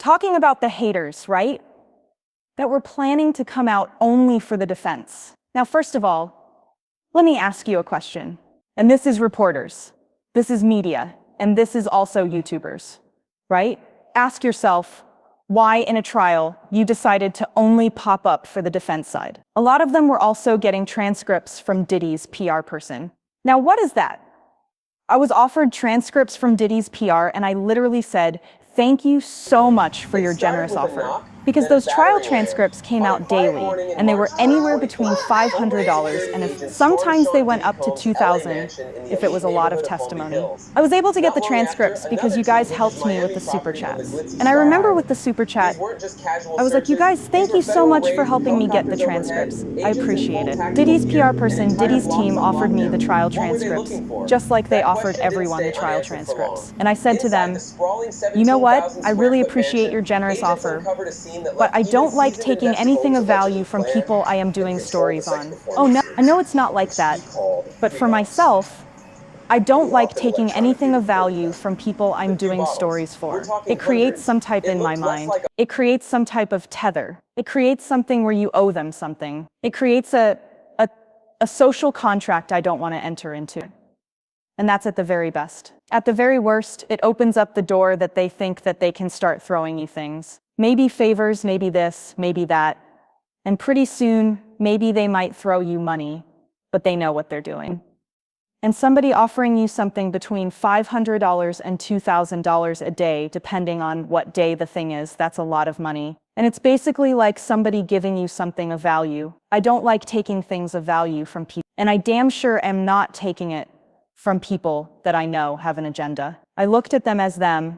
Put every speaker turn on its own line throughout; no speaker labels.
talking about the haters, right? That were planning to come out only for the defense. Now, first of all, let me ask you a question. And this is reporters, this is media, and this is also YouTubers, right? Ask yourself why in a trial you decided to only pop up for the defense side. A lot of them were also getting transcripts from Diddy's PR person. Now, what is that? I was offered transcripts from Diddy's PR, and I literally said, "Thank you so much for your generous offer." Because those trial transcripts came out daily, and they were anywhere between $500 and sometimes they went up to $2,000 if it was a lot of testimony. I was able to get the transcripts because you guys helped me with the super chats. And I remember with the super chat, I was like, "You guys, thank you so much for helping me get the transcripts. I appreciate it." Diddy's PR person, Diddy's team offered me the trial transcripts, just like they offered everyone the trial transcripts. And I said to them, "You know what? I really appreciate your generous offer, but I don't like taking anything of value from people I am doing stories on." Oh no, I know it's not like that, but for myself, I don't like taking anything of value from people I'm doing stories for. It creates some type in my mind. It creates some type of tether. It creates something where you owe them something. It creates a social contract I don't want to enter into. And that's at the very best. At the very worst, it opens up the door that they think that they can start throwing you things. Maybe favors, maybe this, maybe that. And pretty soon, maybe they might throw you money, but they know what they're doing. And somebody offering you something between $500 and $2,000 a day, depending on what day the thing is, that's a lot of money. And it's basically like somebody giving you something of value. I don't like taking things of value from people, and I damn sure am not taking it from people that I know have an agenda. I looked at them as them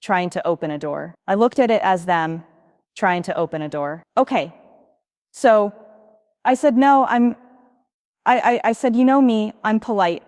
trying to open a door. I looked at it as them trying to open a door. Okay, so I said, no, I said, you know me, I'm polite.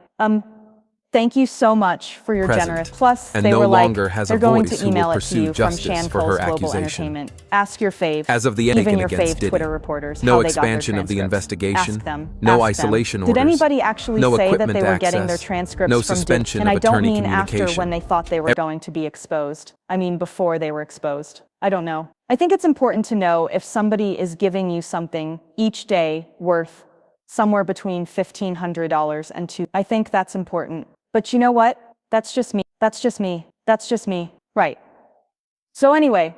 Thank you so much for your generous. Plus, they were like, they're going to email it to you from Shan Cole's Global Entertainment. Ask your fave,
as of the
even your
against
fave
Diddy.
Twitter reporters,
No
how they
expansion
got their
of the
transcripts.
investigation.
Ask them.
No
Ask
isolation
them.
orders.
Did anybody actually
No
say that
equipment
they were getting their
access.
transcripts
No
from
suspension
Diddy? And
of
I don't
attorney
mean after
communication.
when they thought they were going to be exposed. I mean before they were exposed. I don't know. I think it's important to know if somebody is giving you something each day worth somewhere between $1,500 and $2,000. I think that's important. But you know what? That's just me. That's just me. That's just me. Right. So anyway,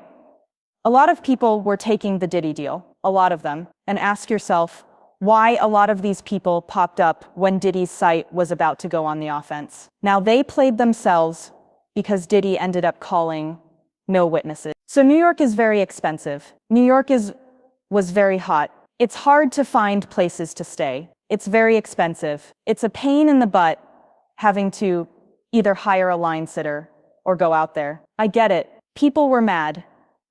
a lot of people were taking the Diddy deal, a lot of them, and ask yourself why a lot of these people popped up when Diddy's site was about to go on the offense. Now they played themselves because Diddy ended up calling no witnesses. So New York is very expensive. New York was very hot. It's hard to find places to stay. It's very expensive. It's a pain in the butt having to either hire a line sitter or go out there. I get it. People were mad,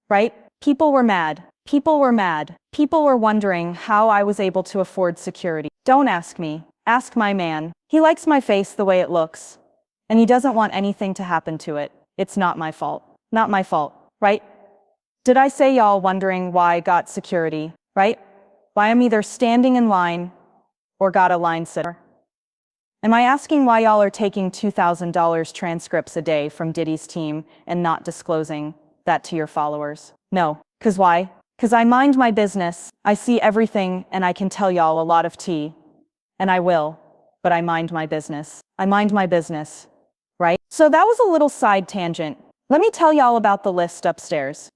right? People were mad. People were mad. People were wondering how I was able to afford security. Don't ask me. Ask my man. He likes my face the way it looks, and he doesn't want anything to happen to it. It's not my fault. Not my fault, right? Did I say y'all wondering why I got security, right? Why I'm either standing in line or got a line sitter? Am I asking why y'all are taking $2,000 transcripts a day from Diddy's team and not disclosing that to your followers? No. 'Cause why? 'Cause I mind my business. I see everything and I can tell y'all a lot of tea. And I will, but I mind my business. I mind my business, right? So that was a little side tangent. Let me tell y'all about the list upstairs.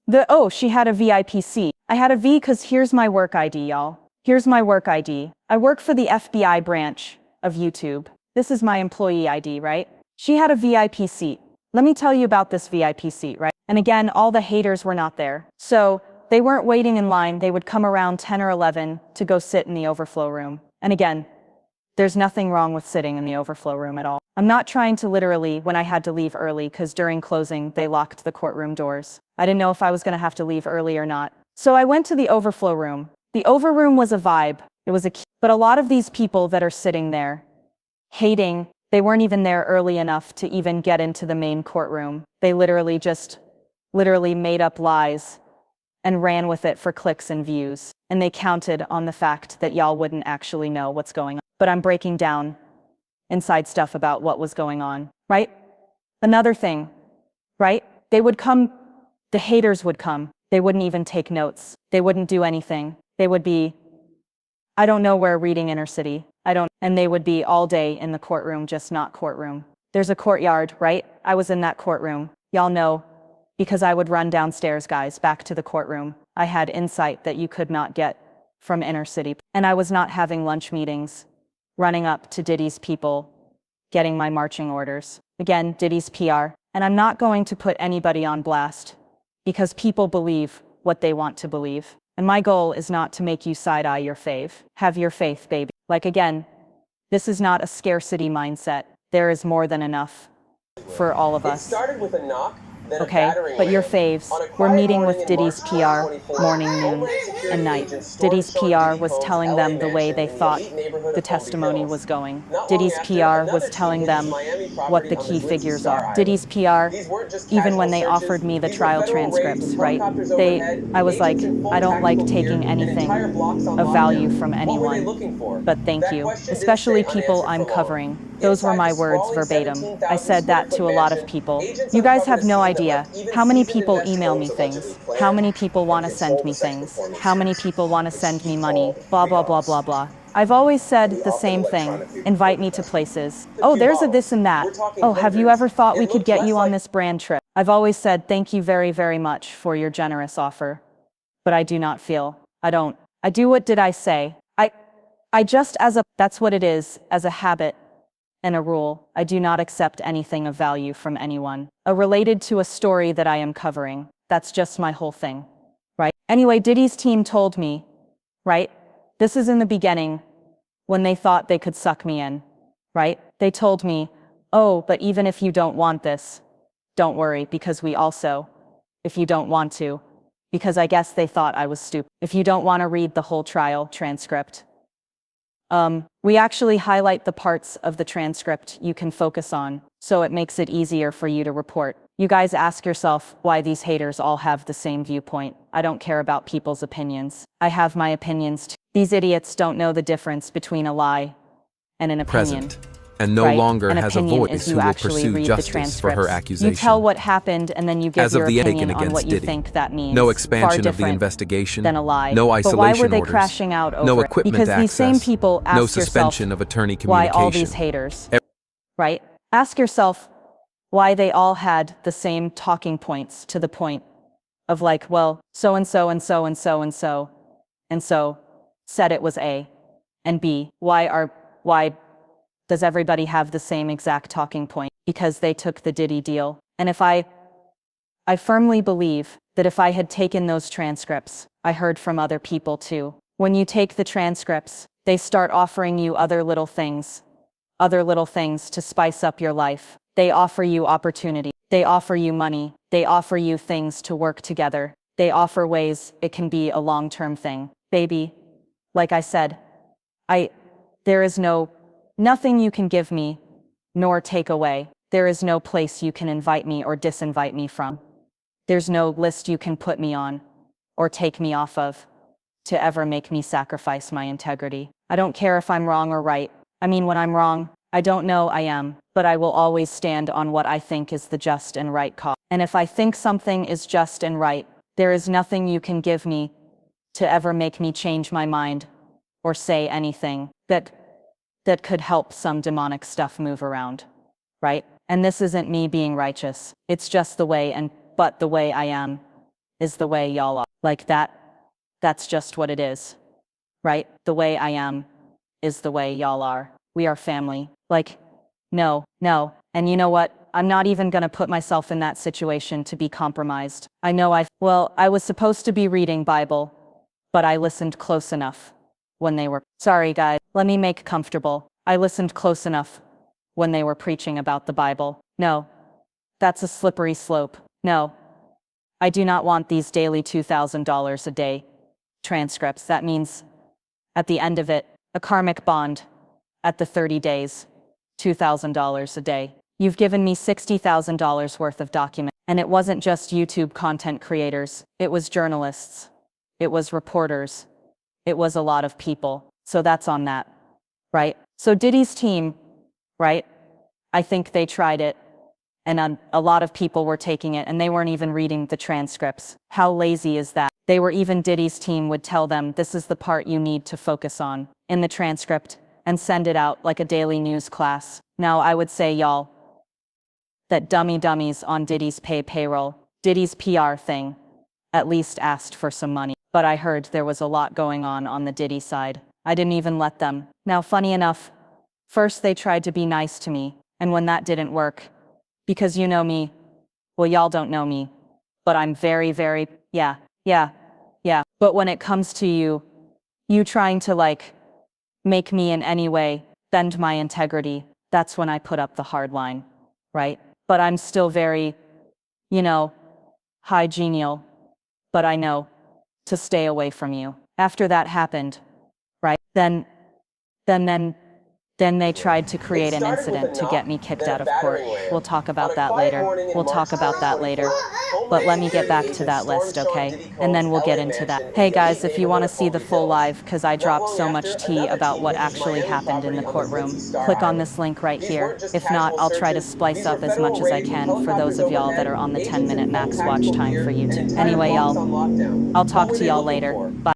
She had a VIP seat. I had a V 'cause here's my work ID, y'all. Here's my work ID. I work for the FBI branch of YouTube. This is my employee ID, right? She had a VIP seat. Let me tell you about this VIP seat, right? And again, all the haters were not there. So they weren't waiting in line. They would come around 10 or 11 to go sit in the overflow room. And again, there's nothing wrong with sitting in the overflow room at all. I'm not trying to literally when I had to leave early because during closing, they locked the courtroom doors. I didn't know if I was going to have to leave early or not. So I went to the overflow room. The over room was a vibe. It was but a lot of these people that are sitting there hating, they weren't even there early enough to even get into the main courtroom. They literally made up lies and ran with it for clicks and views. And they counted on the fact that y'all wouldn't actually know what's going on. But I'm breaking down inside stuff about what was going on, right? Another thing, right? They would come The haters would come. They wouldn't even take notes. They wouldn't do anything. They would be, I don't know where, reading Inner City. And they would be all day in the courtroom, just not courtroom. There's a courtyard, right? I was in that courtroom. Y'all know, because I would run downstairs, guys, back to the courtroom. I had insight that you could not get from Inner City. And I was not having lunch meetings, running up to Diddy's people, getting my marching orders. Again, Diddy's PR. And I'm not going to put anybody on blast, because people believe what they want to believe. And my goal is not to make you side-eye your fave. Have your faith, baby. Like, again, this is not a scarcity mindset. There is more than enough for all of us.
It started with a knock, then a
Okay,
battering
but your
ram.
faves,
On a
we're
quiet
meeting
morning
with
in
Diddy's
March
PR
2024,
morning, noon,
Homeland Security
and night.
agents stormed
Diddy's
Sean
PR
Diddy
was
Combs'
telling
LA
them the way
mansion
they
in the
thought
elite neighborhood
the
of Palm Beach
testimony
Hills.
was going.
Not long
Diddy's
after,
PR was
another
telling
team hit
them
his Miami
what
property
the
on
key
Lindsay
figures
Star
are.
Island.
Diddy's PR,
These weren't just
even when
casual
they
searches,
offered me the
these were
trial
federal raids
transcripts,
with
right?
helicopters overhead,
I was like,
agents in full
I don't like
tactical gear,
taking
and
anything
entire blocks on
of value
lockdown.
from
What were they
anyone,
looking for?
but thank
That
you.
question didn't
Especially
stay
people
unanswered
I'm
for long.
covering. Those were
Inside
my
the
words
sprawling
verbatim. I
17,000
said
square
that
foot
to a lot of
mansion,
people.
agents
You guys
uncovered
have
a
no
scene that
idea
left even
how many
seasoned
people email me
investigators
things,
allegedly
how
plan
many people want to
and
send
control
me
the sex
things,
performance
how many
units,
people want to
which
send
he
me money,
called
blah,
the
blah, blah,
boss.
blah, blah. I've always said
We
the
often
same thing.
electronically
Invite
record
me
the
to
test.
places.
A
Oh,
few
there's a
bottles.
this and that.
We're talking
Oh, have you
hundreds.
ever thought
It
we could
looked
get
less
you on
like
this brand trip? I've always said thank you very, very much for your generous offer. But I do not feel. I do what did I say? I just that's what it is, as a habit and a rule. I do not accept anything of value from anyone. Related to a story that I am covering. That's just my whole thing. Right? Anyway, Diddy's team told me, right? This is in the beginning, when they thought they could suck me in, right? They told me, oh, but even if you don't want this, don't worry, because we also, if you don't want to, because I guess they thought I was stupid. If you don't want to read the whole trial transcript, we actually highlight the parts of the transcript you can focus on, so it makes it easier for you to report. You guys ask yourself why these haters all have the same viewpoint. I don't care about people's opinions. I have my opinions too. These idiots don't know the difference between a lie and an opinion.
Present, and no
right?
longer
An
has a
opinion
voice
is
who
you
will
actually
pursue
read
justice
the
for
transcripts.
her accusation.
You tell what happened and then you give
As of
your
the
opinion
Aiken
on what
against
you
Diddy,
think that means.
no
Far
expansion of the
different
investigation,
than a lie.
no
But why were
isolation
they
orders,
crashing out over
no
it?
equipment
Because
access,
these same people ask
no
yourself
suspension of attorney
why
communication.
all these haters, right? Ask yourself why they all had the same talking points, to the point of like, well, so and so and so and so and so and so said it was A and B. Why does everybody have the same exact talking point? Because they took the Diddy deal. And if I firmly believe that if I had taken those transcripts, I heard from other people too. When you take the transcripts, they start offering you other little things to spice up your life. They offer you opportunity. They offer you money. They offer you things to work together. They offer ways it can be a long-term thing. Baby, like I said, there is nothing you can give me, nor take away. There is no place you can invite me or disinvite me from. There's no list you can put me on, or take me off of, to ever make me sacrifice my integrity. I don't care if I'm wrong or right. I mean, when I'm wrong, I don't know I am, but I will always stand on what I think is the just and right cause. And if I think something is just and right, there is nothing you can give me to ever make me change my mind or say anything that could help some demonic stuff move around, right? And this isn't me being righteous. It's just the way, but the way I am is the way y'all are. Like that's just what it is, right? The way I am is the way y'all are. We are family. Like, no. And you know what? I'm not even gonna put myself in that situation to be compromised. I know I was supposed to be reading Bible, but I listened close enough when they were, sorry guys, let me make comfortable. I listened close enough when they were preaching about the Bible. No, that's a slippery slope. No, I do not want these daily $2,000 a day transcripts. That means at the end of it, a karmic bond. At the 30 days, $2,000 a day. You've given me $60,000 worth of documents. And it wasn't just YouTube content creators. It was journalists. It was reporters. It was a lot of people. So that's on that, right? So Diddy's team, right? I think they tried it. And a lot of people were taking it and they weren't even reading the transcripts. How lazy is that? They were even Diddy's team would tell them this is the part you need to focus on in the transcript and send it out like a daily news class. Now I would say y'all that dummies on Diddy's payroll, Diddy's PR thing, at least asked for some money. But I heard there was a lot going on the Diddy side. I didn't even let them. Now funny enough, first they tried to be nice to me, and when that didn't work, because you know me, well y'all don't know me, but I'm very, yeah. But when it comes to you trying to like, make me in any way bend my integrity, that's when I put up the hard line, right? But I'm still very, high genial, but I know to stay away from you. After that happened, right? Then they tried to create an
started with a
incident to
knock,
get me kicked
then a
out of court.
battering ram.
We'll talk
On
about
a
that
quiet
later.
morning in
We'll
March
talk about that later.
2024,
But let me get
Homeland
back to
Security
that
agents
list,
stormed Sean
okay?
Diddy
And then
Combs'
we'll get
LA
into that.
mansion
Hey
in the
guys,
elite
if you want to
neighborhood of
see the
Palm Beach
full
Hills.
live, because I
Not
dropped
long
so
after,
much tea
another
about
team
what
hit his
actually
Miami
happened in
property
the
on the
courtroom,
Lindsay Star
click on
Island.
this link right
These
here.
weren't just
If not,
casual
I'll try to
searches.
splice
These were
up as
federal
much as I
raids with
can for those
helicopters
of y'all that
overhead,
are on the
agents
10-minute
in full
max watch
tactical
time
gear,
for
and
YouTube.
entire
Anyway,
blocks
y'all,
on lockdown.
I'll
What
talk
were
to
they
y'all
looking
later.
for?
Bye.